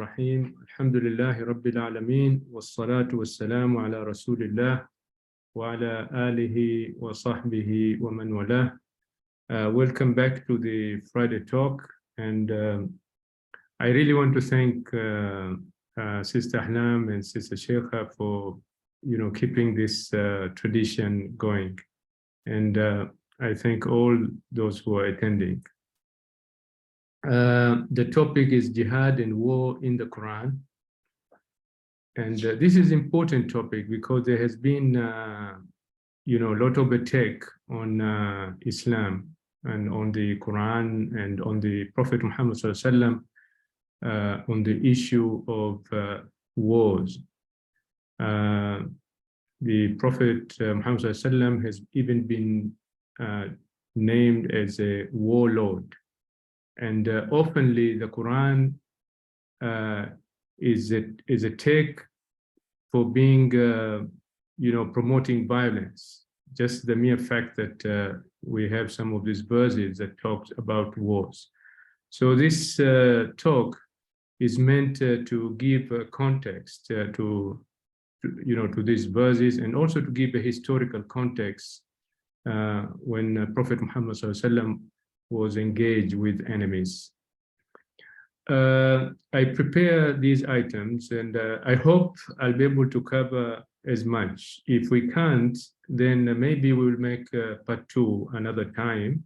Rahim. Alhamdulillahi Rabbil Alameen. Wassalatu wassalamu ala Rasulillah wa ala alihi wa sahbihi wa man walah. Welcome back to the Friday talk. And I really want to thank Sister Ahlam and Sister Sheikh for, keeping this tradition going. And I thank all those who are attending. The topic is Jihad and war in the Quran. And this is an important topic because there has been, a lot of attack on Islam and on the Quran and on the Prophet Muhammad sallallahu on the issue of wars. The Prophet Muhammad sallallahu has even been named as a warlord. And oftenly the Quran is attacked for being, promoting violence. Just the mere fact that we have some of these verses that talks about wars. So this talk is meant to give context to these verses, and also to give a historical context when Prophet Muhammad sallallahu was engaged with enemies. I prepare these items, and I hope I'll be able to cover as much. If we can't, then maybe we'll make part 2 another time.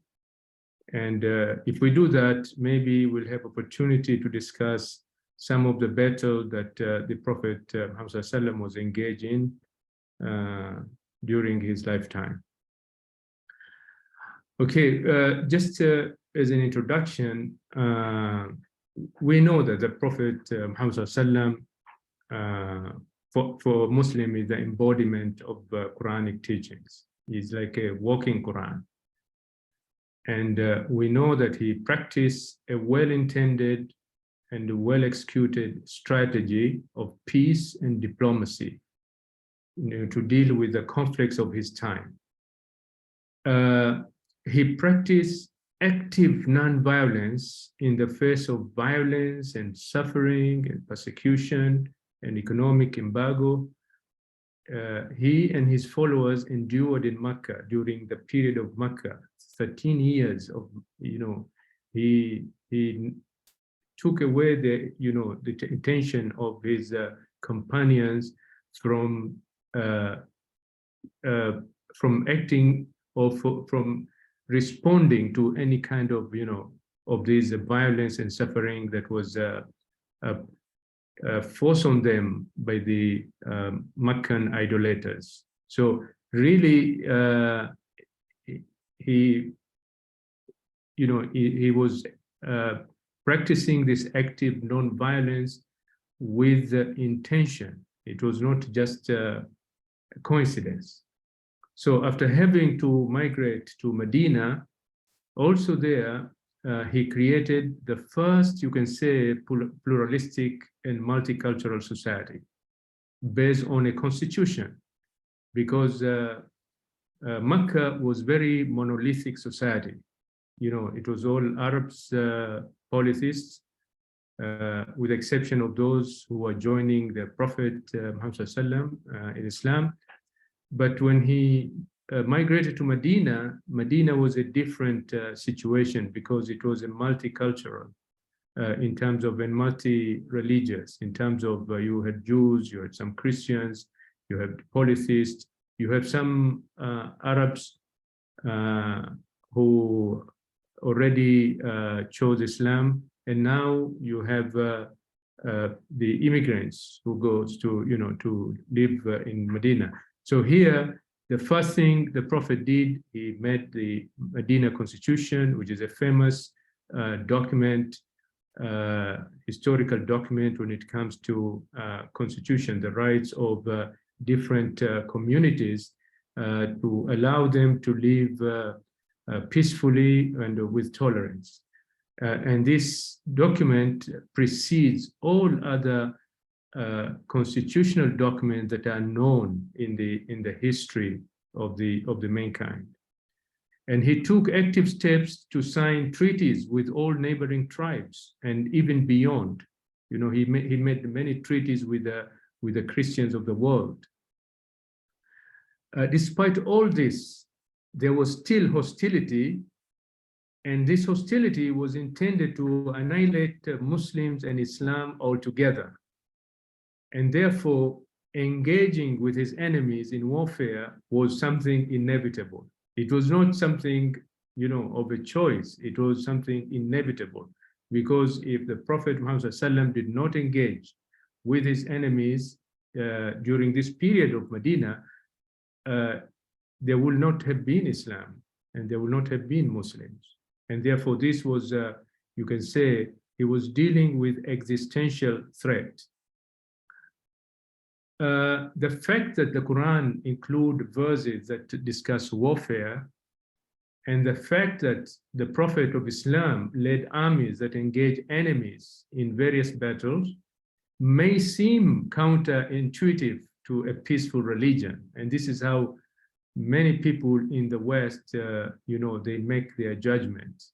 And if we do that, maybe we'll have opportunity to discuss some of the battle that the Prophet Muhammad sallallahu was engaged in during his lifetime. Okay, just as an introduction, we know that the Prophet Muhammad sallallahu for Muslim is the embodiment of Quranic teachings. He's like a walking Quran. And we know that he practiced a well-intended and a well-executed strategy of peace and diplomacy, to deal with the conflicts of his time. He practiced active non-violence in the face of violence and suffering and persecution and economic embargo. He and his followers endured in Mecca during the period of Mecca, 13 years of, he took away the attention of his companions from acting or from responding to any kind of, of this violence and suffering that was forced on them by the Meccan idolaters. So really, he was practicing this active non-violence with intention. It was not just a coincidence. So after having to migrate to Medina, also there, he created the first, you can say, pluralistic and multicultural society based on a constitution, because Mecca was very monolithic society. It was all Arabs, polytheists, with the exception of those who were joining the Prophet Muhammad sallallahu in Islam. But when he migrated to Medina, Medina was a different situation, because it was a multicultural in terms of, and multi-religious, in terms of you had Jews, you had some Christians, you had polytheists, you have some Arabs who already chose Islam, and now you have the immigrants who goes to, to live in Medina. So here, the first thing the Prophet did, he made the Medina Constitution, which is a famous document, historical document when it comes to constitution, the rights of different communities, to allow them to live peacefully and with tolerance. And this document precedes all other constitutional documents that are known in the history of the mankind. And he took active steps to sign treaties with all neighboring tribes and even beyond, He made many treaties with the Christians of the world. Despite all this, there was still hostility, and this hostility was intended to annihilate Muslims and Islam altogether. And therefore, engaging with his enemies in warfare was something inevitable. It was not something, of a choice. It was something inevitable, because if the Prophet Muhammad ﷺ did not engage with his enemies during this period of Medina, there will not have been Islam, and there will not have been Muslims. And therefore, this was, you can say, he was dealing with existential threat. The fact that the Quran includes verses that discuss warfare, and the fact that the Prophet of Islam led armies that engage enemies in various battles may seem counterintuitive to a peaceful religion. And this is how many people in the West, they make their judgment.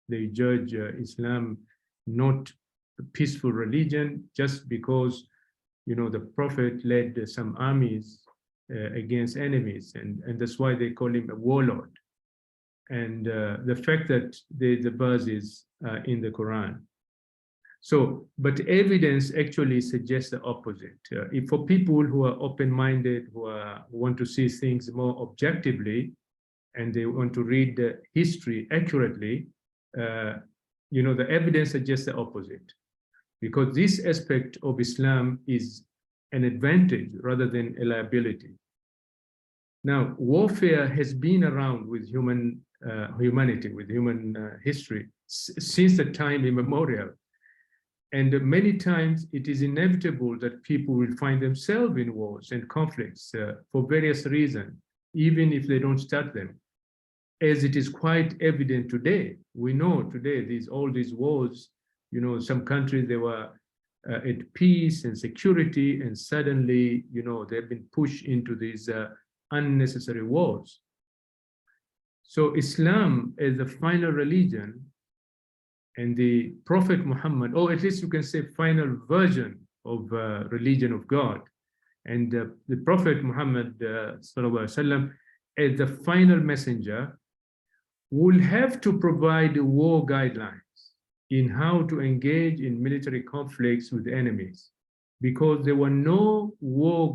They judge Islam not a peaceful religion just because, the Prophet led some armies against enemies, and that's why they call him a warlord. And the fact that the verses in the Quran. So, but evidence actually suggests the opposite. If for people who are open-minded, who want to see things more objectively, and they want to read the history accurately, the evidence suggests the opposite, because this aspect of Islam is an advantage rather than a liability. Now, warfare has been around with humanity, with human history, since the time immemorial. And many times it is inevitable that people will find themselves in wars and conflicts for various reasons, even if they don't start them. As it is quite evident today, we know today all these wars, some countries, they were at peace and security, and suddenly, they've been pushed into these unnecessary wars. So Islam is the final religion, and the Prophet Muhammad, or at least you can say final version of religion of God. And the Prophet Muhammad sallallahu alaihi wasallam, as the final messenger, will have to provide war guidelines in how to engage in military conflicts with enemies, because there were no war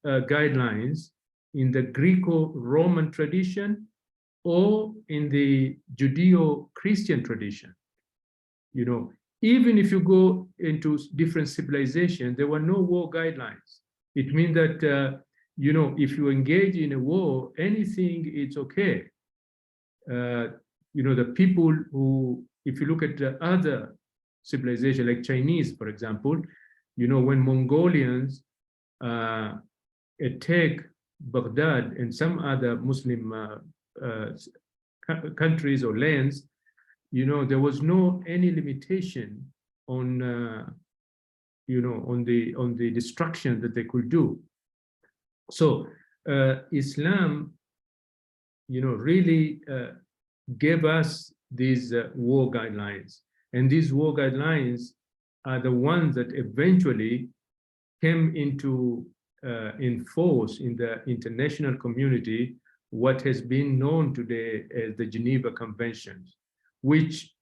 guidelines in the Greco-Roman tradition or in the Judeo-Christian tradition. Even if you go into different civilizations, there were no war guidelines. It means that, if you engage in a war, anything, it's okay. The people who, if you look at other civilizations, like Chinese, for example, when Mongolians attack Baghdad and some other Muslim countries or lands, there was any limitation on, on the destruction that they could do. So Islam, really gave us these war guidelines, and these war guidelines are the ones that eventually came into in force in the international community, what has been known today as the Geneva Conventions, which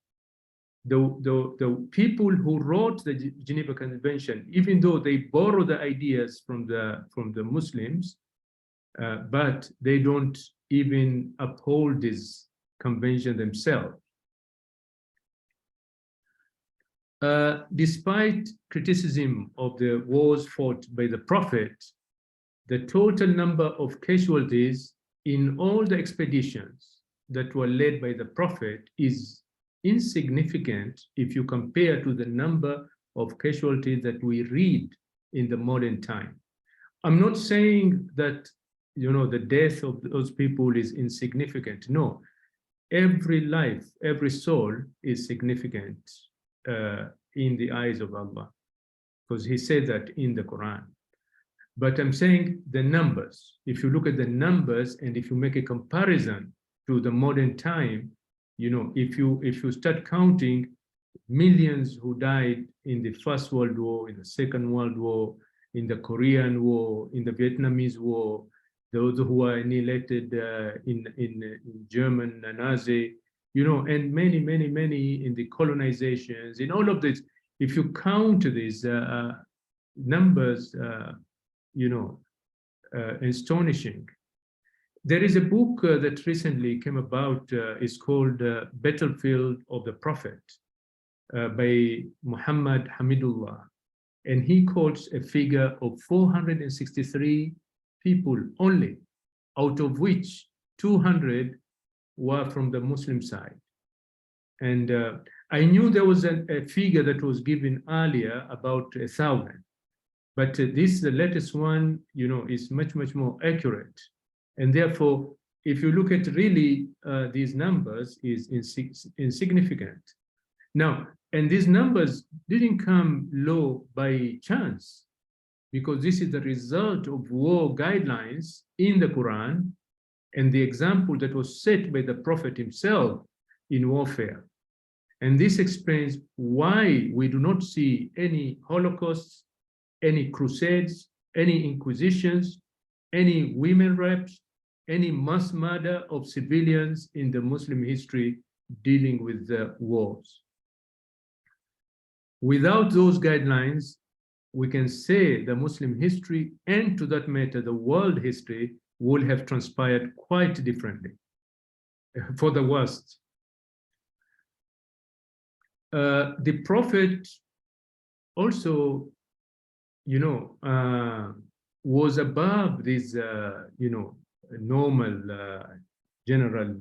the people who wrote the Geneva Convention, even though they borrow the ideas from the Muslims, but they don't even uphold this convention themselves. Despite criticism of the wars fought by the Prophet, the total number of casualties in all the expeditions that were led by the Prophet is insignificant if you compare to the number of casualties that we read in the modern time. I'm not saying that, the death of those people is insignificant. No, every life, every soul is significant in the eyes of Allah, because He said that in the Quran. But I'm saying the numbers. If you look at the numbers, and if you make a comparison to the modern time, if you start counting millions who died in the First World War, in the Second World War, in the Korean War, in the Vietnamese War, those who were annihilated in German Nazi, you know, and many, many, many in the colonizations, in all of this. If you count these numbers, you know, astonishing. There is a book that recently came about, it's called Battlefield of the Prophet by Muhammad Hamidullah. And he quotes a figure of 463 people only, out of which 200 were from the Muslim side. And I knew there was a figure that was given earlier about 1,000, but this, the latest one, you know, is much, much more accurate. And therefore, if you look at really these numbers, is insignificant. Now, and these numbers didn't come low by chance, because this is the result of war guidelines in the Quran and the example that was set by the Prophet himself in warfare. And this explains why we do not see any Holocausts, any crusades, any inquisitions, any women rapes, any mass murder of civilians in the Muslim history dealing with the wars. Without those guidelines, we can say the Muslim history, and to that matter, the world history, would have transpired quite differently, for the worst. The Prophet also, you know, was above these, you know, normal, general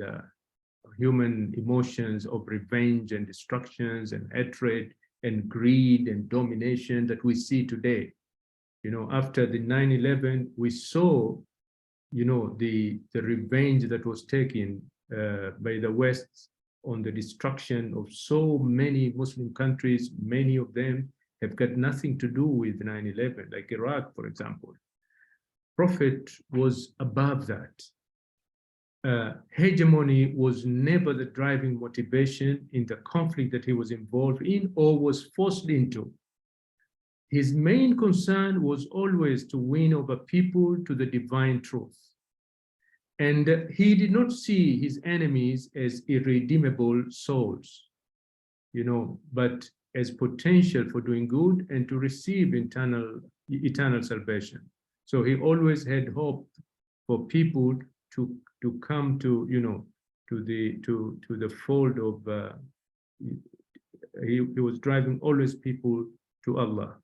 human emotions of revenge and destructions and hatred and greed and domination that we see today. You know, after the 9/11, we saw, you know, the revenge that was taken by the West on the destruction of so many Muslim countries. Many of them have got nothing to do with 9/11, like Iraq, for example. Prophet was above that. Hegemony was never the driving motivation in the conflict that he was involved in or was forced into. His main concern was always to win over people to the divine truth. And he did not see his enemies as irredeemable souls, you know, but as potential for doing good and to receive eternal salvation. So he always had hope for people to come to, you know, to the fold of, he was driving always people to Allah.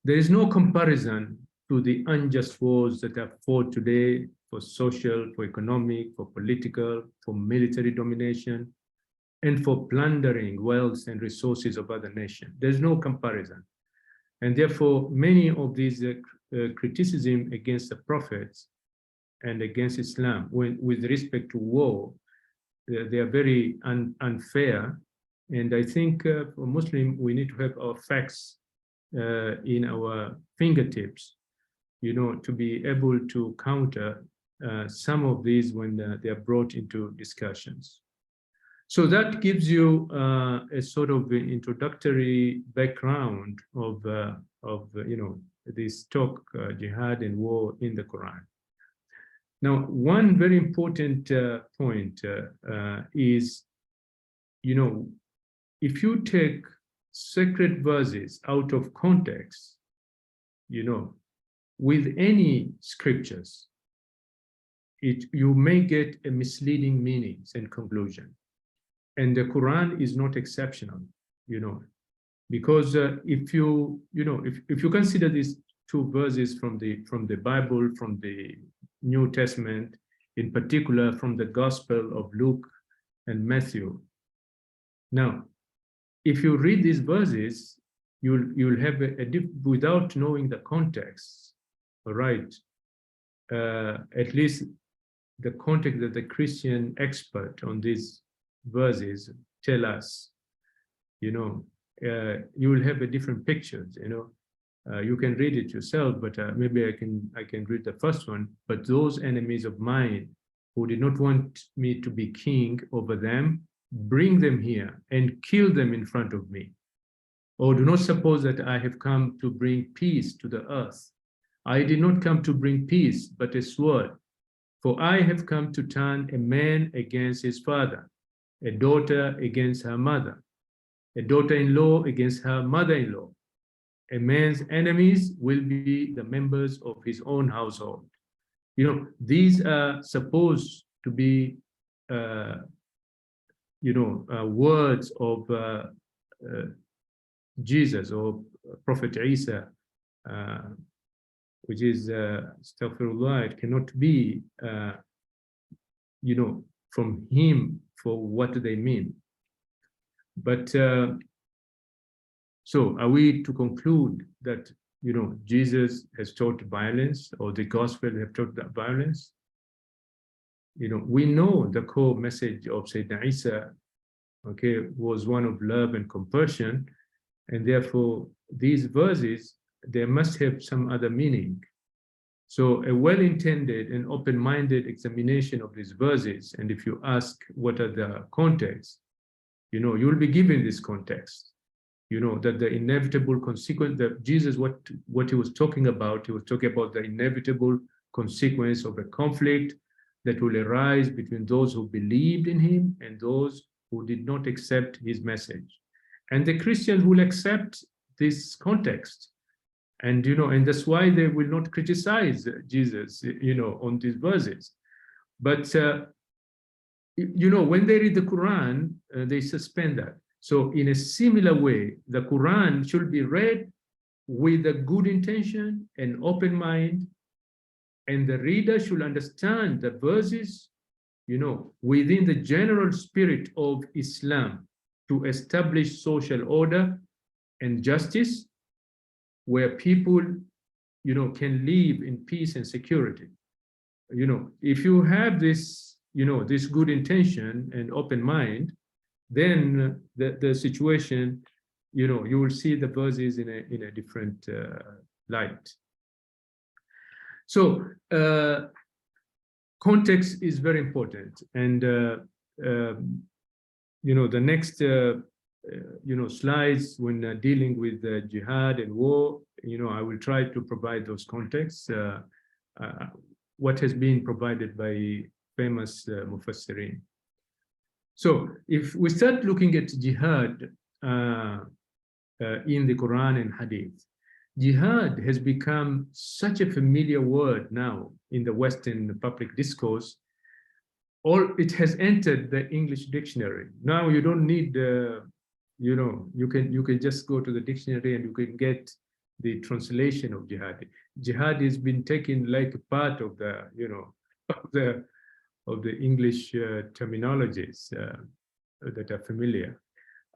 There is no comparison to the unjust wars that are fought today for social, for economic, for political, for military domination, and for plundering wealth and resources of other nations. There's no comparison. And therefore, many of these criticism against the prophets and against Islam with respect to war, they are very unfair. And I think for Muslim, we need to have our facts in our fingertips, you know, to be able to counter some of these when they are brought into discussions. So that gives you a sort of introductory background of you know, this talk, jihad and war in the Quran. Now, one very important point is, you know, if you take sacred verses out of context, you know, with any scriptures, you may get a misleading meanings and conclusion. And the Quran is not exceptional, you know, because if you consider these two verses from the Bible, from the New Testament, in particular from the Gospel of Luke and Matthew. Now, if you read these verses, you'll have without knowing the context, all right, at least the context that the Christian expert on these verses tell us, you know, you will have a different pictures, you know. You can read it yourself, but maybe I can read the first one. But those enemies of mine who did not want me to be king over them, bring them here and kill them in front of me. Or do not suppose that I have come to bring peace to the earth. I did not come to bring peace, but a sword. For I have come to turn a man against his father, a daughter against her mother, a daughter-in-law against her mother-in-law. A man's enemies will be the members of his own household. You know, these are supposed to be, words of Jesus or Prophet Isa, which is, astaghfirullah, it cannot be, from him for what they mean. But so are we to conclude that, Jesus has taught violence, or the gospel have taught that violence? We know the core message of Sayyidina Isa, okay, was one of love and compassion, and therefore these verses, they must have some other meaning. So a well-intended and open-minded examination of these verses, and if you ask what are the contexts, you'll be given this context, that the inevitable consequence, that Jesus, what he was talking about, he was talking about the inevitable consequence of a conflict that will arise between those who believed in him and those who did not accept his message. And the Christians will accept this context. And, and that's why they will not criticize Jesus, on these verses. But, when they read the Quran, they suspend that. So in a similar way, the Quran should be read with a good intention and open mind, and the reader should understand the verses, within the general spirit of Islam to establish social order and justice, where people, can live in peace and security. If you have this, this good intention and open mind, then the situation, you will see the verses in a different light. So context is very important, and the next slides, when dealing with jihad and war, I will try to provide those contexts, what has been provided by famous Mufassirin. So if we start looking at jihad in the Quran and Hadith, jihad has become such a familiar word now in the Western public discourse. It has entered the English dictionary. Now you don't need, you can just go to the dictionary and you can get the translation of jihad. Jihad has been taken like a part of the, of the English terminologies that are familiar.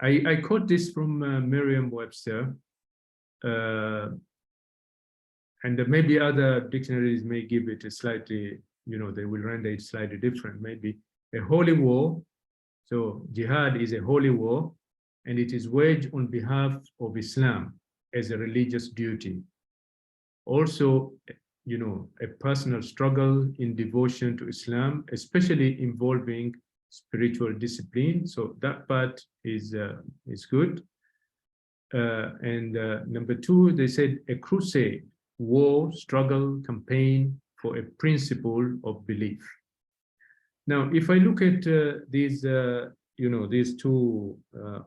I quote this from Merriam-Webster, and maybe other dictionaries may give it a slightly, they will render it slightly different, maybe a holy war. So jihad is a holy war, and it is waged on behalf of Islam as a religious duty. Also, a personal struggle in devotion to Islam, especially involving spiritual discipline. So that part is good. And number two, they said a crusade, war, struggle, campaign for a principle of belief. Now, if I look at these, these two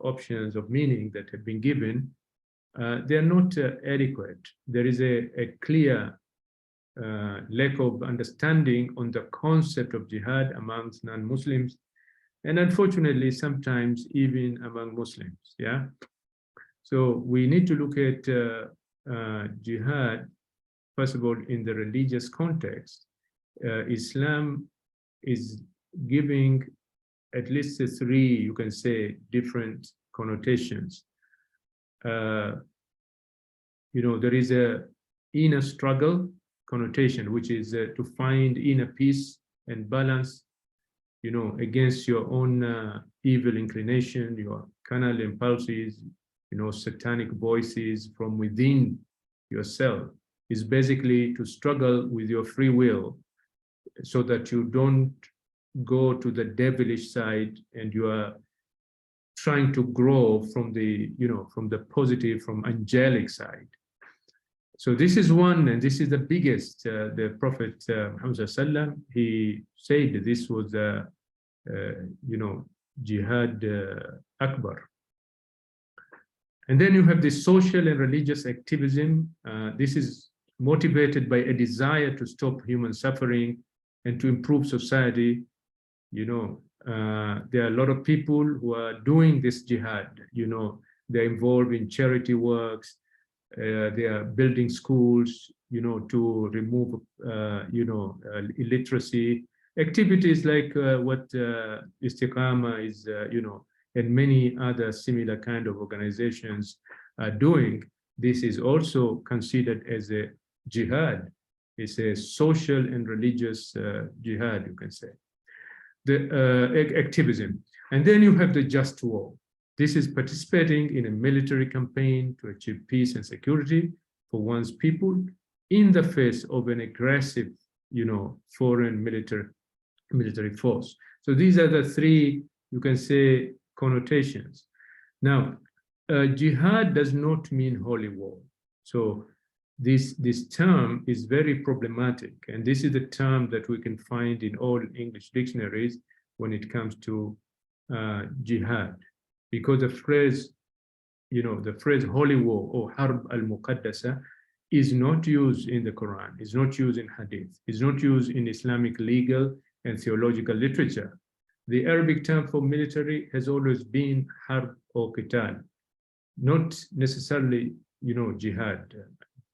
options of meaning that have been given, they are not adequate. There is a clear lack of understanding on the concept of jihad amongst non-Muslims, and unfortunately, sometimes even among Muslims. Yeah. So we need to look at jihad, first of all, in the religious context. Islam is giving at least three, you can say, different connotations. There is a inner struggle connotation, which is to find inner peace and balance, against your own evil inclination, your carnal impulses, satanic voices from within yourself. Is basically to struggle with your free will so that you don't go to the devilish side and you are trying to grow from the, from the positive, from angelic side. So this is one, and this is the biggest. The Prophet Muhammad, he said this was Jihad Akbar. And then you have the social and religious activism. This is motivated by a desire to stop human suffering and to improve society. There are a lot of people who are doing this jihad. They're involved in charity works. They are building schools, to remove, illiteracy. Activities like what Istiqama is, and many other similar kind of organizations are doing. This is also considered as a jihad. It's a social and religious jihad, you can say. The activism. And then you have the just war. This is participating in a military campaign to achieve peace and security for one's people in the face of an aggressive, foreign military force. So these are the three, you can say, connotations. Now, jihad does not mean holy war. So this term is very problematic, and this is the term that we can find in all English dictionaries when it comes to jihad, because the phrase, holy war or harb al-muqaddasa is not used in the Quran, is not used in hadith, is not used in Islamic legal and theological literature. The Arabic term for military has always been harb or qital, not necessarily, jihad.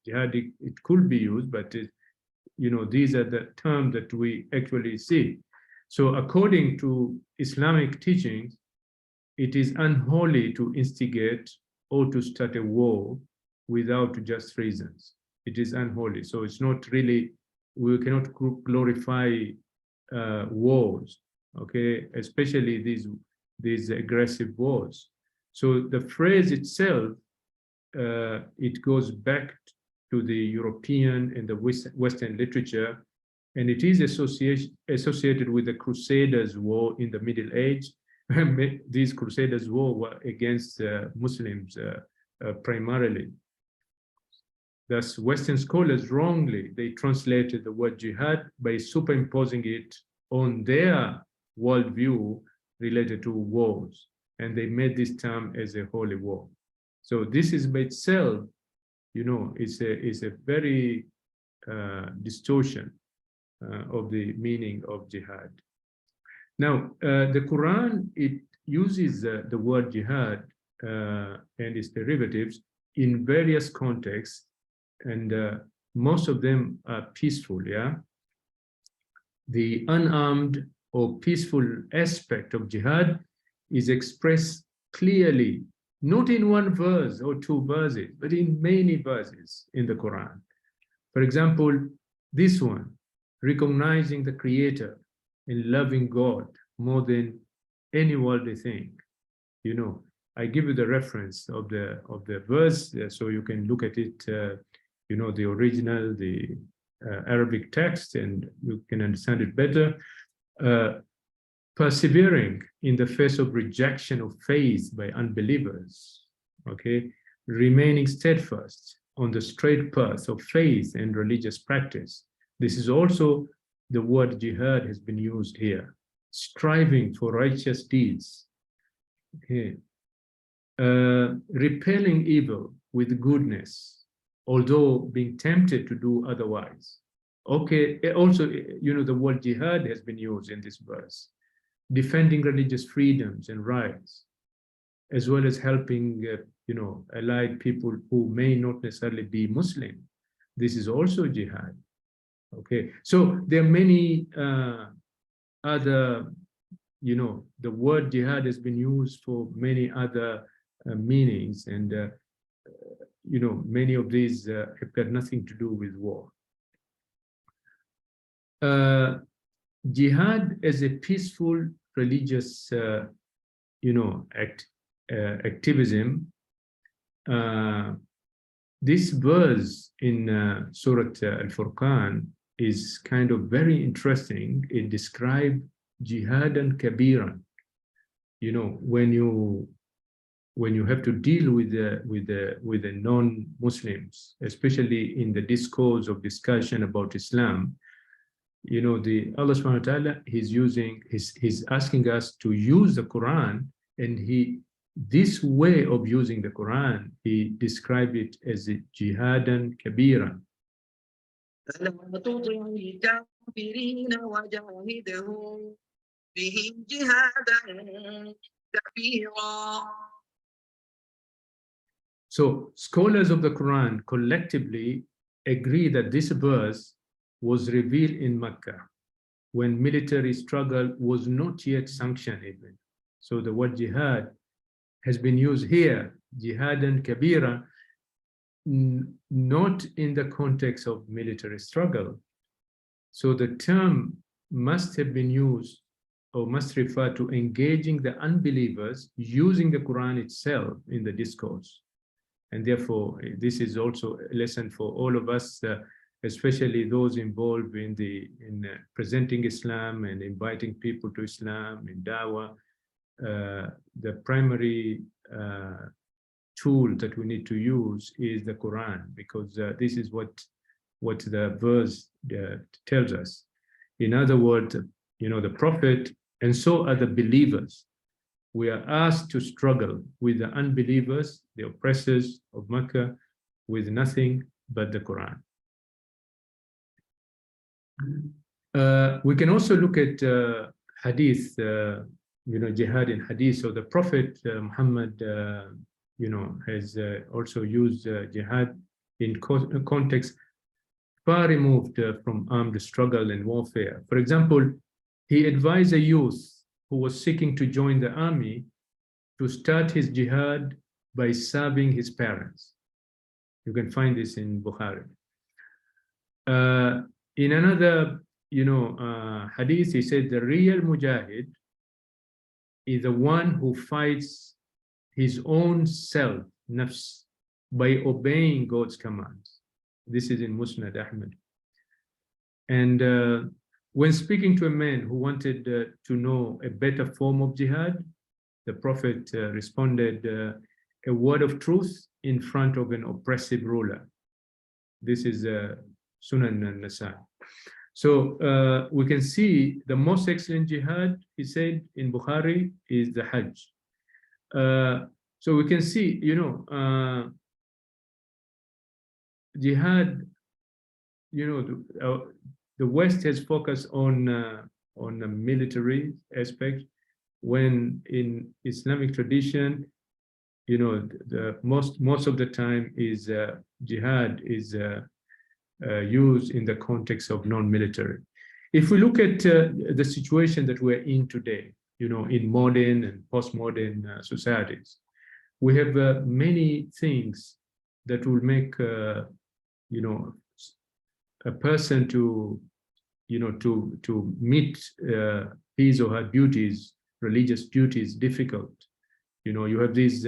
Jihad, it could be used, but these are the terms that we actually see. So according to Islamic teachings, it is unholy to instigate or to start a war without just reasons. It is unholy. So it's not really, we cannot glorify wars, okay, especially these aggressive wars. So the phrase itself, it goes back to the European and the Western literature, and it is associated with the Crusaders' War in the Middle Age. These Crusaders' War were against Muslims primarily. Thus, Western scholars wrongly, they translated the word jihad by superimposing it on their worldview related to wars, and they made this term as a holy war. So this is by itself, is a very distortion of the meaning of jihad. Now, the Quran, it uses the word jihad and its derivatives in various contexts, and most of them are peaceful, yeah? The unarmed or peaceful aspect of jihad is expressed clearly, not in one verse or two verses, but in many verses in the Quran. For example, this one, recognizing the Creator and loving God more than any worldly thing. I give you the reference of the verse so you can look at it, the original, the Arabic text, and you can understand it better. Persevering in the face of rejection of faith by unbelievers, okay? Remaining steadfast on the straight path of faith and religious practice. This is also the word jihad has been used here. Striving for righteous deeds, okay? Repelling evil with goodness, although being tempted to do otherwise. Okay, also, the word jihad has been used in this verse. Defending religious freedoms and rights, as well as helping, allied people who may not necessarily be Muslim. This is also jihad. Okay, so there are many other, the word jihad has been used for many other meanings, and many of these have got nothing to do with war. Jihad as a peaceful religious, activism. This verse in Surah Al-Furqan is kind of very interesting. It describes jihad and kabiran. When you when you have to deal with the non-Muslims, especially in the discourse of discussion about Islam, you know, the Allah subhanahu wa ta'ala, he's asking us to use the Quran, and this way of using the Quran, he described it as a jihadan kabira. So scholars of the Quran collectively agree that this verse was revealed in Mecca when military struggle was not yet sanctioned even. So the word jihad has been used here, jihadan kabira, not in the context of military struggle. So the term must have been used or must refer to engaging the unbelievers using the Quran itself in the discourse. And therefore, this is also a lesson for all of us, especially those involved in presenting Islam and inviting people to Islam in Dawah. The primary tool that we need to use is the Quran, because this is what the verse tells us. In other words, you know, the Prophet and so are the believers. We are asked to struggle with the unbelievers, the oppressors of Mecca, with nothing but the Quran. We can also look at hadith, you know, jihad in hadith. So the Prophet Muhammad, you know, has also used jihad in context far removed from armed struggle and warfare. For example, he advised a youth who was seeking to join the army to start his jihad by serving his parents. You can find this in Bukhari. In another, you know, hadith, he said the real mujahid is the one who fights his own self, nafs, by obeying God's commands. This is in Musnad Ahmad. And when speaking to a man who wanted to know a better form of jihad, the Prophet responded, a word of truth in front of an oppressive ruler. This is Sunan al-Nasa. So we can see the most excellent jihad, he said in Bukhari, is the Hajj. So we can see, you know, jihad, you know, the West has focused on the military aspect, when in Islamic tradition, you know, the most of the time is jihad is used in the context of non-military. If we look at the situation that we're in today, you know, in modern and postmodern societies, we have many things that will make, you know, a person to, you know, to meet his or her duties, religious duties, difficult. You know, you have these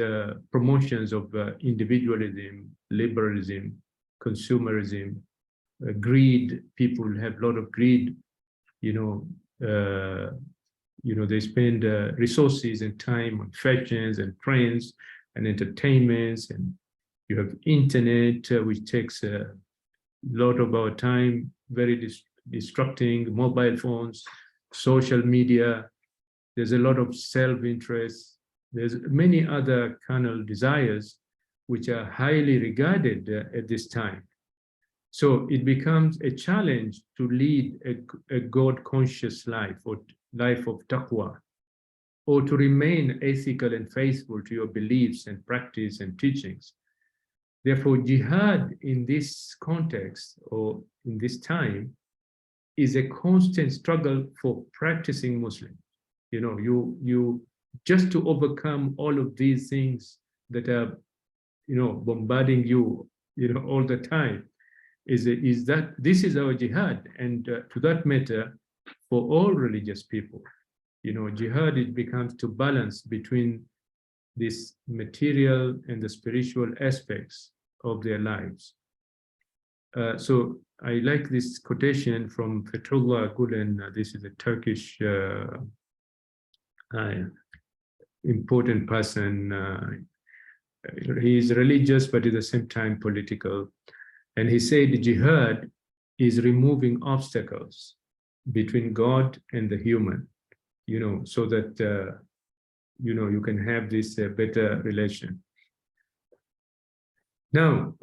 promotions of individualism, liberalism, consumerism, greed. People have a lot of greed. You know, they spend resources and time on fashions and trends and entertainments, and you have internet, which takes a lot of our time, very destructing, mobile phones, social media. There's a lot of self-interest. There's many other carnal desires which are highly regarded at this time. So it becomes a challenge to lead a God-conscious life, or life of taqwa, or to remain ethical and faithful to your beliefs and practice and teachings. Therefore, jihad in this context, or in this time, is a constant struggle for practicing Muslims. You know, you just to overcome all of these things that are, you know, bombarding you, you know, all the time, is that this is our jihad. And to that matter, for all religious people, you know, jihad, it becomes to balance between this material and the spiritual aspects of their lives. So I like this quotation from Fethullah Gulen. This is a Turkish important person He is religious, but at the same time political. And he said jihad is removing obstacles between God and the human, so that, you can have this better relation. Now,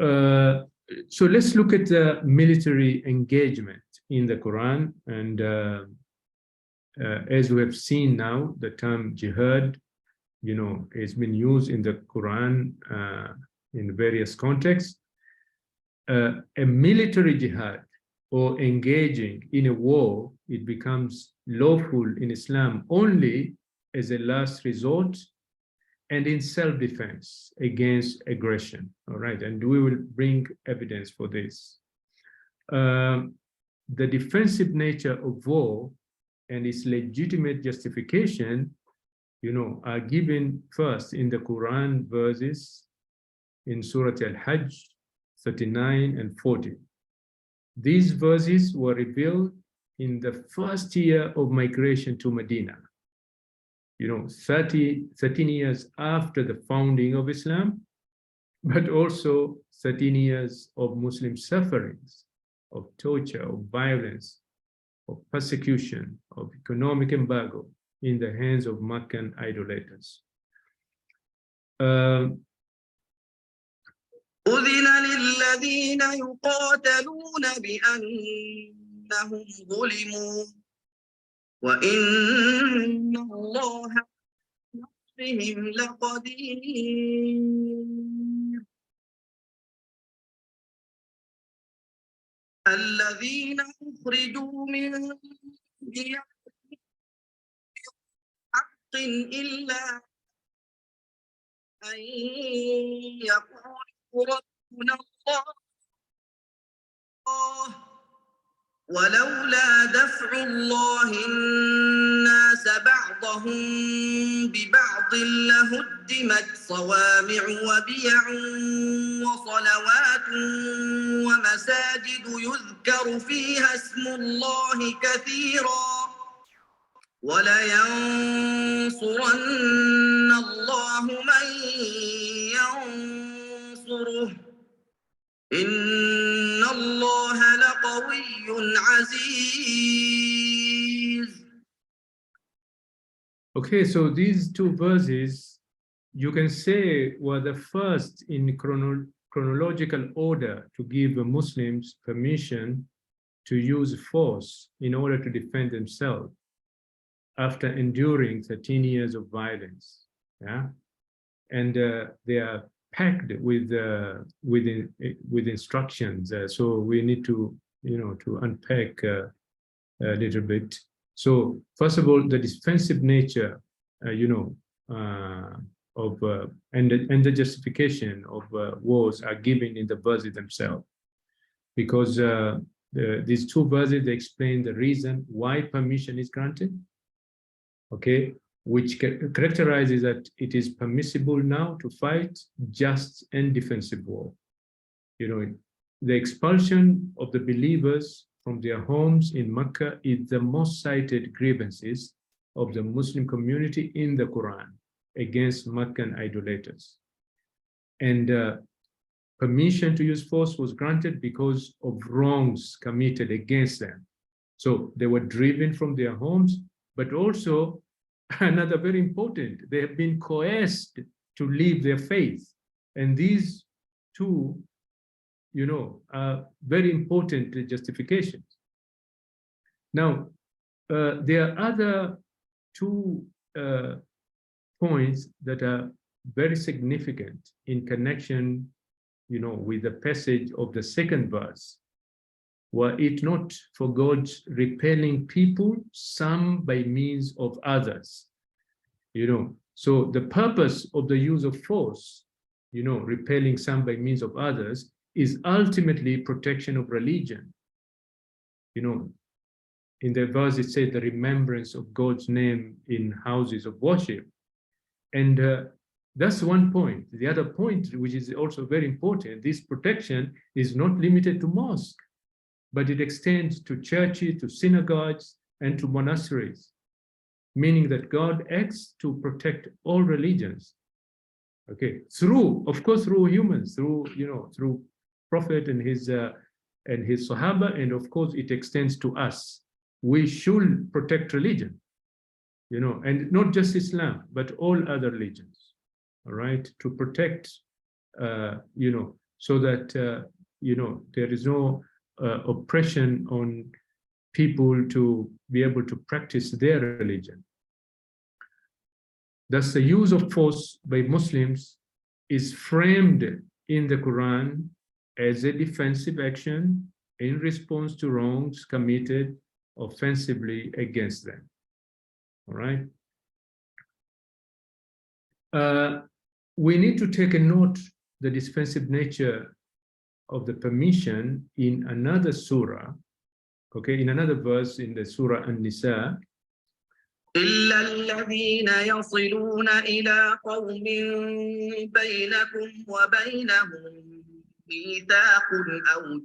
so let's look at the military engagement in the Quran. And as we have seen now, the term jihad, has been used in the Quran in various contexts. A military jihad, or engaging in a war, it becomes lawful in Islam only as a last resort and in self-defense against aggression. All right, and we will bring evidence for this. The defensive nature of war and its legitimate justification, are given first in the Quran verses in Surah Al-Hajj 39 and 40. These verses were revealed in the first year of migration to Medina, 13 years after the founding of Islam, but also 13 years of Muslim sufferings, of torture, of violence, of persecution, of economic embargo in the hands of Meccan idolaters. أذن للذين يقاتلون بأنهم ظلموا وإن الله بهم لقدير الذين أخرجوا من ديارهم بحق إلا أن يقولوا ربنا الله ولولا دفع الله الناس بعضهم ببعض لهدمت صوامع وبيع وصلوات ومساجد يذكر فيها اسم الله كثيرا ولينصرن الله من ينصره إن الله لقوي عزيز. Okay, so these two verses, you can say, were the first in chronological order to give the Muslims permission to use force in order to defend themselves after enduring 13 years of violence. Yeah, and they are packed with instructions. So we need to to unpack a little bit. So first of all, the defensive nature, of and the justification of wars are given in the verses themselves, because these two verses, they explain the reason why permission is granted. Okay, which characterizes that it is permissible now to fight just and defensive war. The expulsion of the believers from their homes in Mecca is the most cited grievances of the Muslim community in the Quran against Meccan idolaters. And permission to use force was granted because of wrongs committed against them. So they were driven from their homes, but also another very important, they have been coerced to leave their faith. And these two, are very important justifications. Now, there are other two points that are very significant in connection, with the passage of the second verse. Were it not for God repelling people, some by means of others. So the purpose of the use of force, repelling some by means of others, is ultimately protection of religion. In the verse it says the remembrance of God's name in houses of worship. And that's one point. The other point, which is also very important, this protection is not limited to mosques, but it extends to churches, to synagogues, and to monasteries, meaning that God acts to protect all religions. Okay, through, of course, through humans, through, through Prophet and his Sahaba, and of course it extends to us. We should protect religion, and not just Islam, but all other religions, all right, to protect, so that, there is no oppression on people to be able to practice their religion. Thus, the use of force by Muslims is framed in the Quran as a defensive action in response to wrongs committed offensively against them. All right. We need to take a note the defensive nature of the permission in another surah, okay, in another verse in the Surah An-Nisa. إلا الذين يصلون إلى قوم بينكم وبينهم ميثاق أو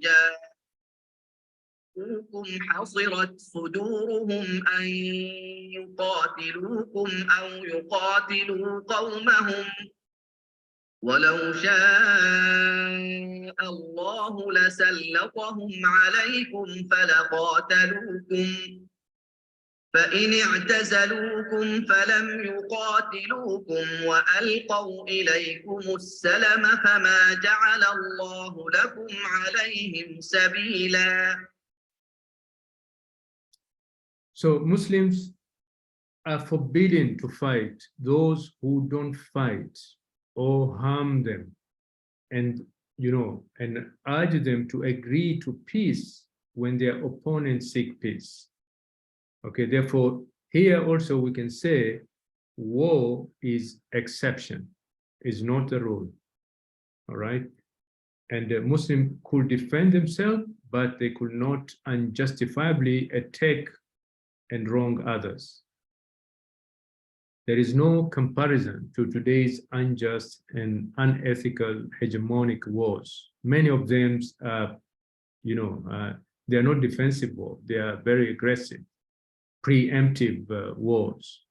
جاءوكم حصرت صدورهم أن يقاتلوكم أو يقاتلوا قومهم ولو شاء الله لسلطهم عليكم فلقاتلوكم فإن اعتزلوكم فلم يقاتلوكم وألقوا إليكم السلم فما جعل الله لكم عليهم سبيلا. So Muslims are forbidden to fight those who don't fight or harm them, and and urge them to agree to peace when their opponents seek peace. Okay, therefore, here also we can say war is exception, is not the rule. All right, and the Muslim could defend themselves, but they could not unjustifiably attack and wrong others. There is no comparison to today's unjust and unethical hegemonic wars. Many of them are, they are not defensive wars. They are very aggressive, preemptive wars.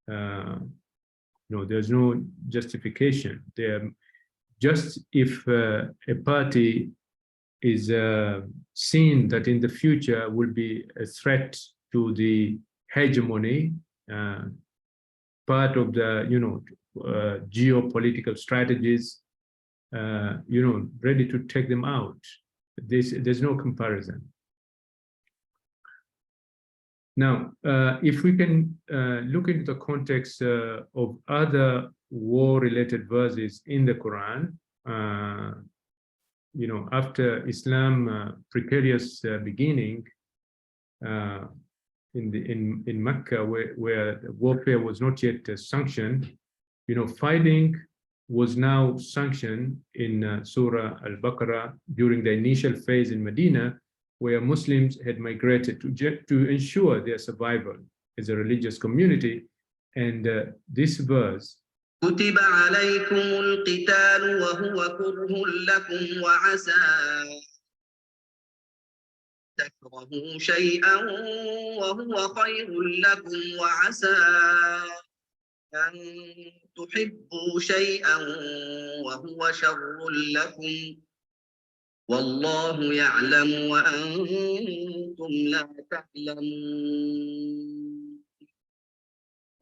There's no justification. They're just if a party is seen that in the future will be a threat to the hegemony, part of the geopolitical strategies, ready to take them out. There's no comparison. Now, if we can look into the context of other war-related verses in the Quran, after Islam precarious beginning in Mecca, where warfare was not yet sanctioned, fighting was now sanctioned in Surah Al-Baqarah during the initial phase in Medina, where Muslims had migrated to ensure their survival as a religious community. And this verse, كتب عليكم القتال وهو كره لكم وعسى تكرهوا شيئا وهو خير لكم وعسى أن تحبوا شيئا وهو شر لكم والله يعلم وأنتم لا تعلمون.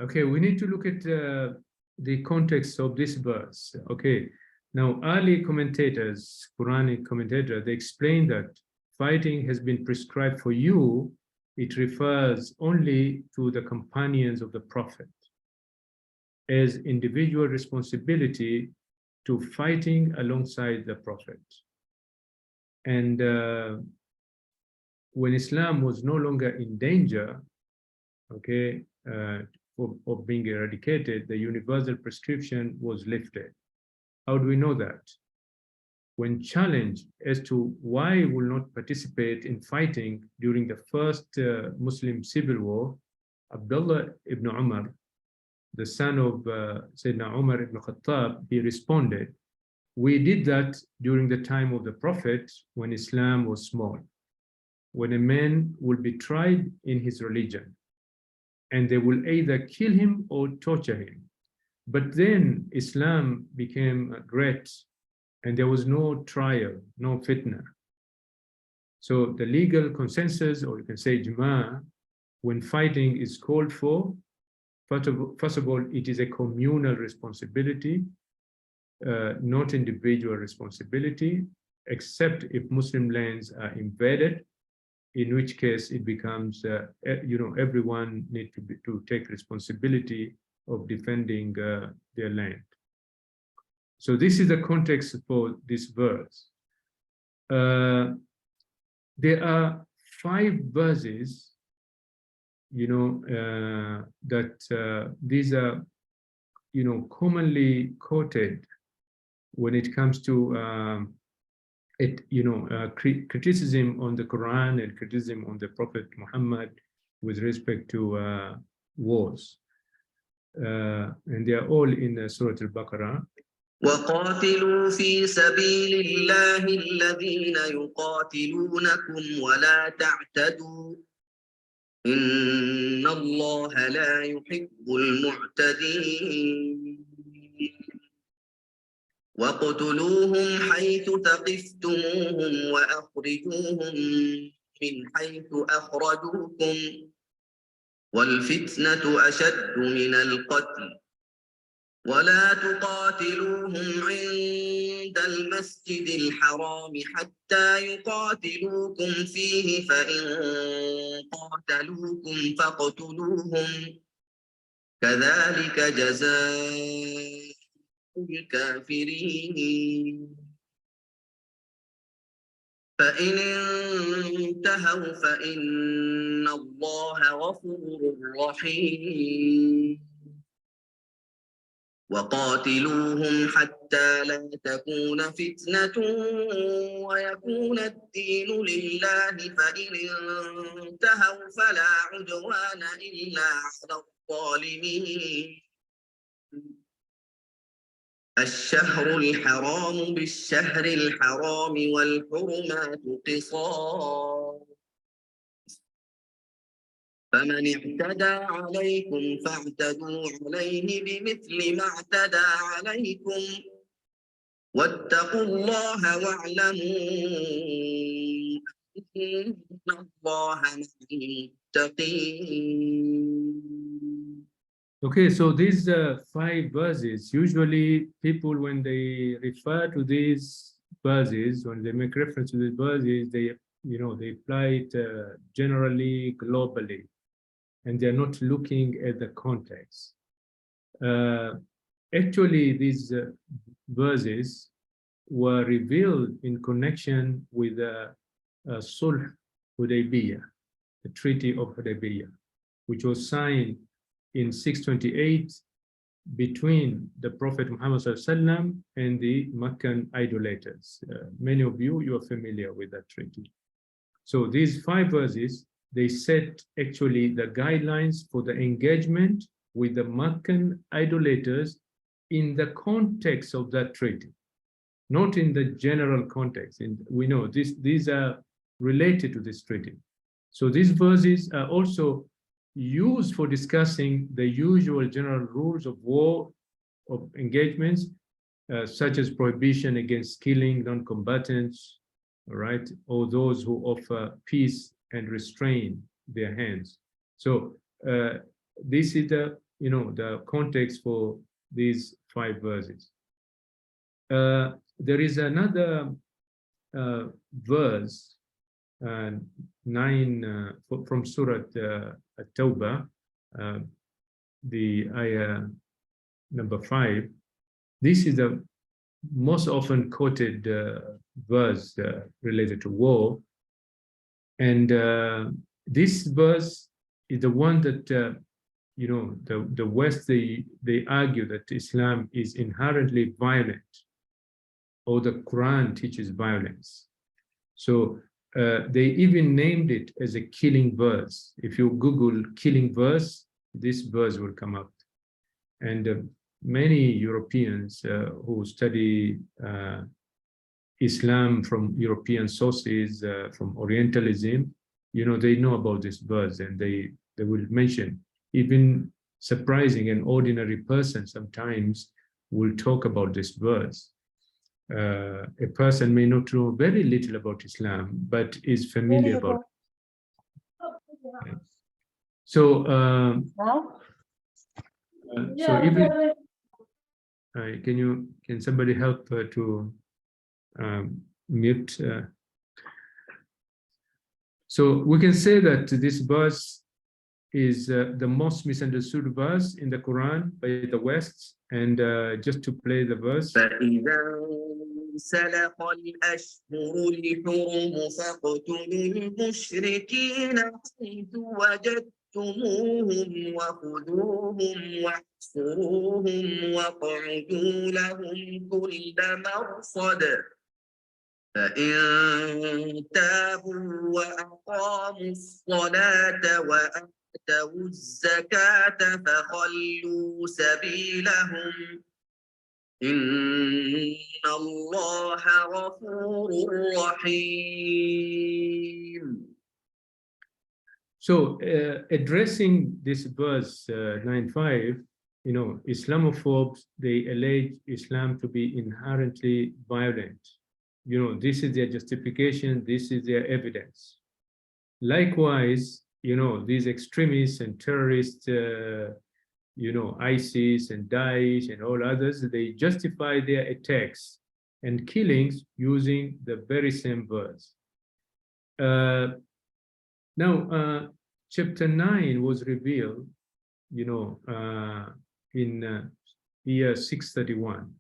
Okay, we need to look at the context of this verse. Okay, now early commentators, Quranic commentators, they explain that fighting has been prescribed for you. It refers only to the companions of the Prophet as individual responsibility to fighting alongside the Prophet. And when Islam was no longer in danger, okay, of being eradicated, the universal prescription was lifted. How do we know that? When challenged as to why he will not participate in fighting during the first Muslim civil war, Abdullah ibn Umar, the son of Sayyidina Umar ibn Khattab, he responded, "We did that during the time of the Prophet when Islam was small, when a man will be tried in his religion, and they will either kill him or torture him. But then Islam became great, and there was no trial, no fitna. So the legal consensus, or you can say ijma, when fighting is called for, first of all, it is a communal responsibility, not individual responsibility, except if Muslim lands are invaded, in which case it becomes, everyone needs to take responsibility of defending their land. So this is the context for this verse. There are 5 verses, that these are, commonly quoted when it comes to criticism on the Quran and criticism on the Prophet Muhammad with respect to wars. And they are all in Surah Al-Baqarah. وقاتلوا في سبيل الله الذين يقاتلونكم ولا تعتدوا إن الله لا يحب المعتدين واقتلوهم حيث ثقفتموهم وأخرجوهم من حيث أخرجوكم والفتنة أشد من القتل ولا تقاتلوهم عند المسجد الحرام حتى يقاتلوكم فيه فإن قاتلوكم فاقتلوهم كذلك جزاء الكافرين فإن انتهوا فإن الله غفور رحيم وقاتلوهم حتى لا تكون فتنة ويكون الدين لله فإن انتهوا فلا عدوان إلا على الظالمين الشهر الحرام بالشهر الحرام والحرمات قصاص فمن اعتدى عليكم فاعتدوا عليه بمثل ما اعتدى عليكم واتقوا الله واعلموا إن الله مع المتقين. Okay, so these 5 verses, usually people, when they refer to these verses, when they make reference to these verses, they apply it generally, globally, and they're not looking at the context. Actually, these verses were revealed in connection with Sulh Hudaybiyah, the Treaty of Hudaybiyah, which was signed in 628 between the Prophet Muhammad ﷺ and the Meccan idolaters. Many of you are familiar with that treaty. So these 5 verses, they set actually the guidelines for the engagement with the Meccan idolaters in the context of that treaty, not in the general context. And we know these are related to this treaty. So these verses are also used for discussing the usual general rules of war, of engagements, such as prohibition against killing non-combatants, all right, or those who offer peace and restrain their hands. So this is the context for these 5 verses. There is another verse, 9 from Surah At-Tawbah, the ayah number 5. This is the most often quoted verse related to war, and this verse is the one that the West, they argue that Islam is inherently violent, or the Quran teaches violence. So they even named it as a killing verse. If you Google killing verse, this verse will come up. And many Europeans who study Islam from European sources, from Orientalism, they know about this verse, and they will mention, even surprising. An ordinary person sometimes will talk about this verse. A person may not know very little about Islam, but is familiar about it. Okay. So, can somebody help to mute? So we can say that this verse is the most misunderstood verse in the Quran by the West. And just to play the verse. سلخ الأشهر الحرم فاقتلوا المشركين حيث وجدتموهم وخذوهم واحصروهم واقعدوا لهم كل مرصد فإن تابوا وأقاموا الصلاة وآتوا الزكاة فخلوا سبيلهم إن الله غفور رحيم. So addressing this verse 9:5, Islamophobes, they allege Islam to be inherently violent. This is their justification, this is their evidence. Likewise, these extremists and terrorists, ISIS and Daesh and all others, they justify their attacks and killings using the very same verse. Now, chapter 9 was revealed, in year 631,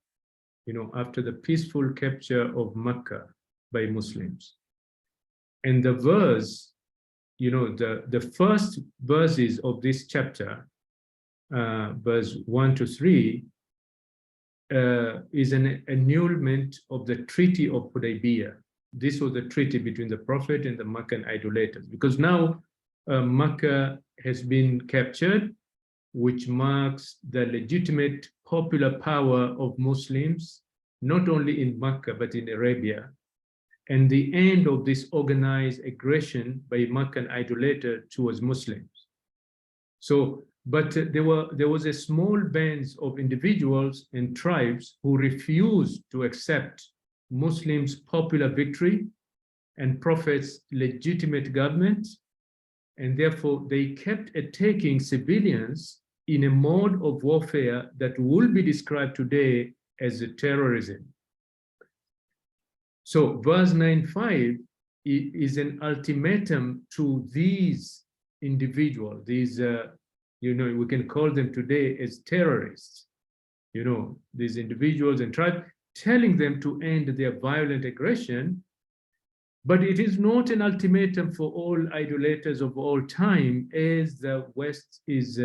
after the peaceful capture of Mecca by Muslims. And the verse, the first verses of this chapter, verse 1 to 3, is an annulment of the Treaty of Hudaybiyah. This was the treaty between the Prophet and the Meccan idolaters, because now Mecca has been captured, which marks the legitimate popular power of Muslims, not only in Mecca, but in Arabia, and the end of this organized aggression by Meccan idolater towards Muslims. So, but there was a small band of individuals and tribes who refused to accept Muslims' popular victory and Prophet's legitimate government, and therefore they kept attacking civilians in a mode of warfare that will be described today as terrorism. So verse 9:5 is an ultimatum to these individuals, these we can call them today as terrorists, these individuals and tribes, telling them to end their violent aggression. But it is not an ultimatum for all idolaters of all time, as the West is,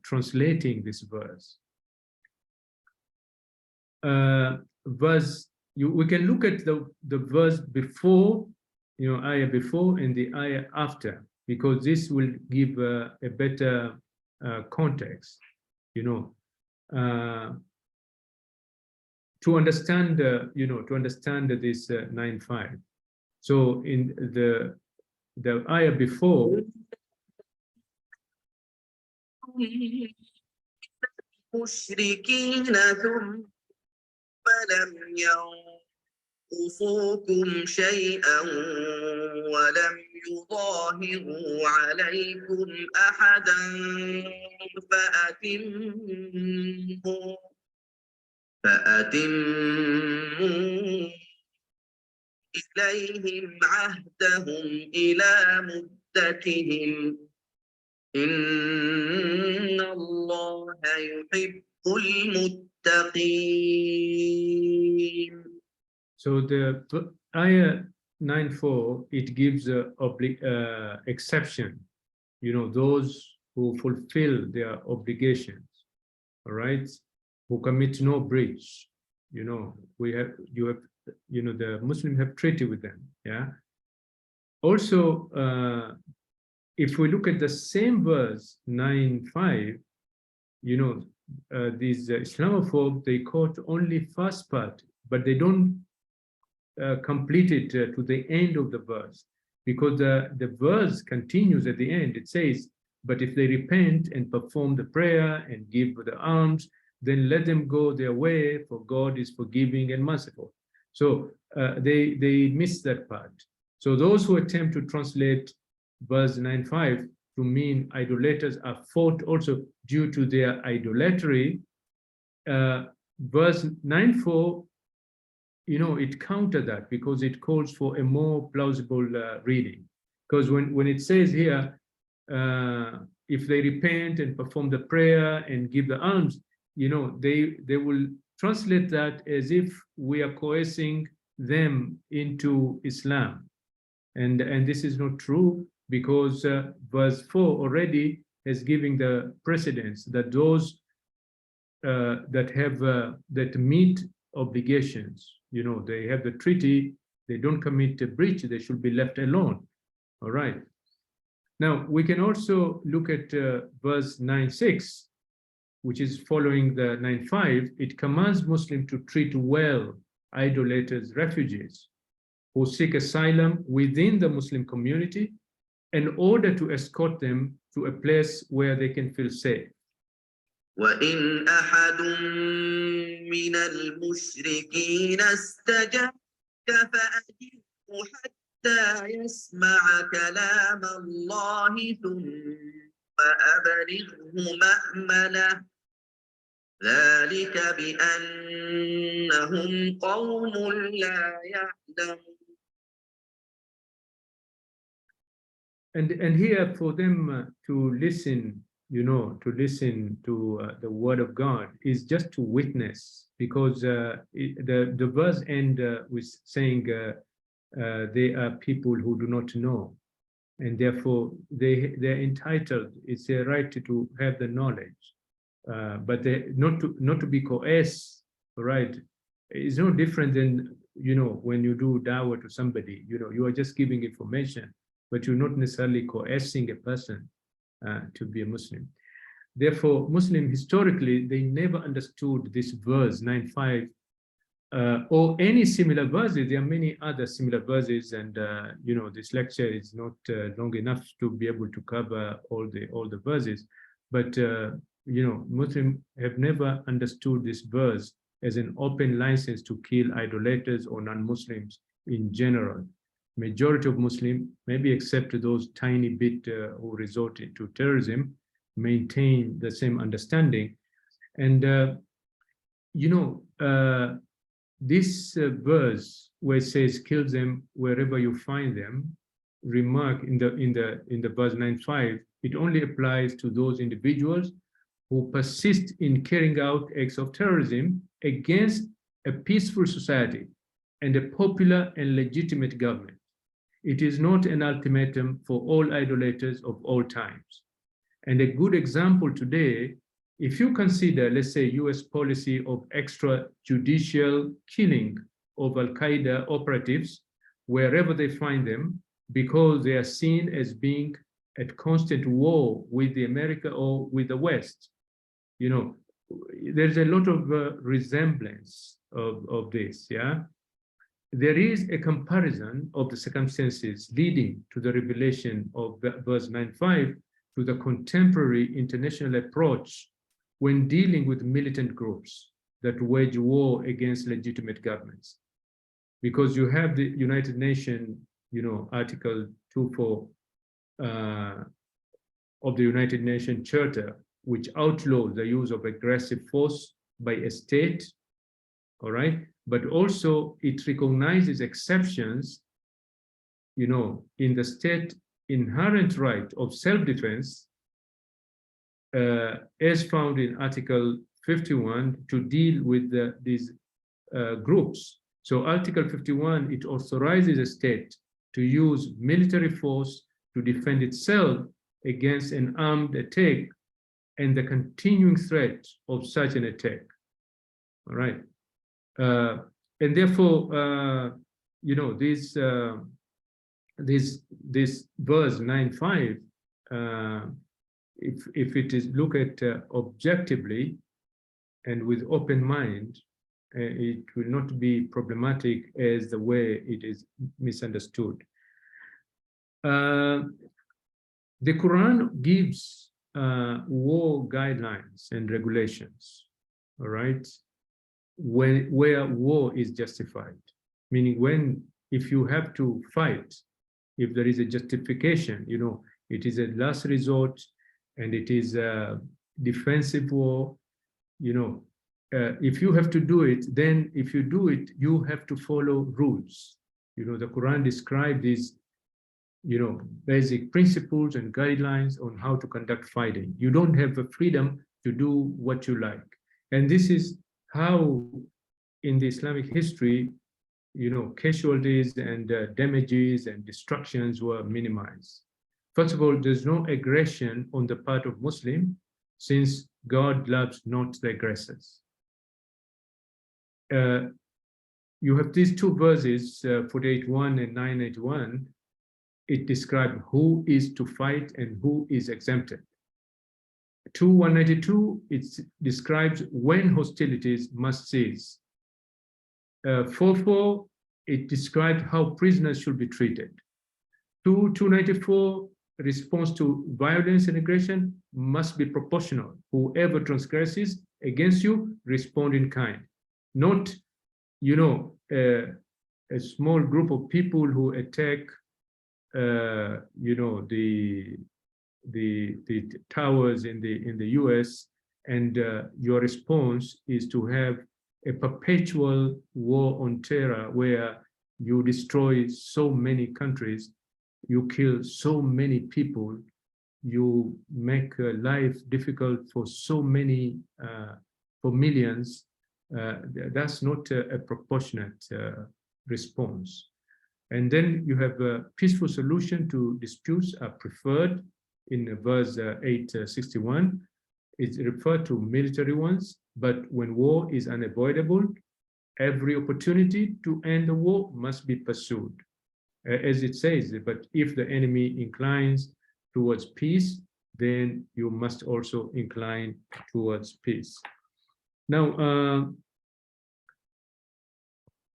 translating this verse. We can look at the verse before, ayah before and the ayah after, because this will give a better context, to understand, this 9:5. So in the ayah before, مشركين ثم لم ينقصوكم شيئا ولم يظاهروا عليكم أحدا فأتموا إليهم عهدهم إلى مدتهم إن الله يحب المتقين. So the ayah 9:4, it gives a exception, those who fulfill their obligations, all right, who commit no breach. The Muslims have treaty with them, yeah. Also, if we look at the same verse 9:5, these Islamophobes, they quote only first part, but they don't complete it to the end of the verse, because the verse continues at the end. It says, But if they repent and perform the prayer and give the alms, then let them go their way, for God is forgiving and merciful. So they miss that part. So those who attempt to translate verse 9:5 to mean idolaters are fought also due to their idolatry, verse 9:4, it counter that, because it calls for a more plausible reading. Because when it says here, if they repent and perform the prayer and give the alms, they will translate that as if we are coercing them into Islam. And this is not true, because verse 4 already is giving the precedence that those that meet obligations, they have the treaty, they don't commit a breach, they should be left alone. All right. Now we can also look at verse 9:6, which is following the 9:5. It commands Muslims to treat well idolaters, refugees who seek asylum within the Muslim community in order to escort them to a place where they can feel safe. وإن أحد من المشركين استجارك فأجره حتى يسمع كلام الله ثم أبلغه مأمنه ذلك بأنهم قوم لا يعلمون. And here for them to listen, to listen to the word of God is just to witness, because the verse end with saying they are people who do not know, and therefore they're entitled. It's their right to have the knowledge, but they not to be coerced. Right? It's no different than when you do dawah to somebody. You are just giving information, but you're not necessarily coercing a person to be a Muslim. Therefore, Muslim historically, they never understood this verse 9:5 or any similar verses. There are many other similar verses, and this lecture is not long enough to be able to cover all the verses. But Muslims have never understood this verse as an open license to kill idolaters or non-Muslims in general. Majority of Muslims, maybe except those tiny bit who resort to terrorism, maintain the same understanding. And this verse where it says "kill them wherever you find them," remark in the verse 9:5, it only applies to those individuals who persist in carrying out acts of terrorism against a peaceful society and a popular and legitimate government. It is not an ultimatum for all idolaters of all times. And a good example today, if you consider, let's say, US policy of extrajudicial killing of Al-Qaeda operatives wherever they find them, because they are seen as being at constant war with the America or with the West. There's a lot of resemblance of this, yeah? There is a comparison of the circumstances leading to the revelation of verse 9:5 to the contemporary international approach when dealing with militant groups that wage war against legitimate governments. Because you have the United Nations, Article 2.4 of the United Nations Charter, which outlaws the use of aggressive force by a state, all right? But also it recognizes exceptions, in the state inherent right of self-defense, as found in Article 51, to deal with these groups. So Article 51, it authorizes a state to use military force to defend itself against an armed attack and the continuing threat of such an attack. All right. And therefore, this verse 9:5, if it is looked at objectively and with open mind, it will not be problematic as the way it is misunderstood. The Quran gives war guidelines and regulations, all right, where war is justified, meaning if you have to fight, if there is a justification, you know, it is a last resort and it is a defensive war, you know, if you have to do it, then if you do it, you have to follow rules. You know, the Quran describes these, you know, basic principles and guidelines on how to conduct fighting. You don't have the freedom to do what you like. And this is how in the Islamic history, you know, casualties and damages and destructions were minimized. First of all, there's no aggression on the part of Muslim, since God loves not the aggressors. You have these two verses, 48:1 and 9:81. It describes who is to fight and who is exempted. 2:192, it describes when hostilities must cease. 4:4, it describes how prisoners should be treated. 2:294, response to violence and aggression must be proportional. Whoever transgresses against you, respond in kind. Not, you know, a small group of people who attack, you know, the towers in the US, and your response is to have a perpetual war on terror where you destroy so many countries, you kill so many people, you make life difficult for so many, for millions. That's not a proportionate response. And then you have a peaceful solution to disputes are preferred in verse 861. It's referred to military ones, but when war is unavoidable, every opportunity to end the war must be pursued. As it says, but if the enemy inclines towards peace, then you must also incline towards peace. Now,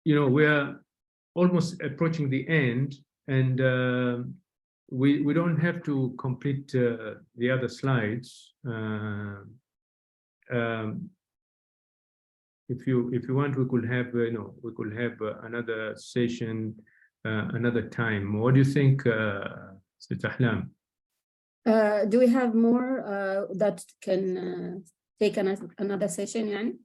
you know, we are almost approaching the end, and we don't have to complete the other slides. If you want, we could have, you know, we could have another session another time. What do you think, St. Ahlam? Do we have more that can take another session, yani?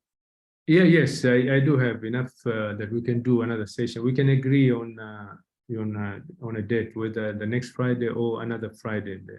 Yeah, yes, I do have enough that we can do another session. We can agree on a date, whether the next Friday or another Friday.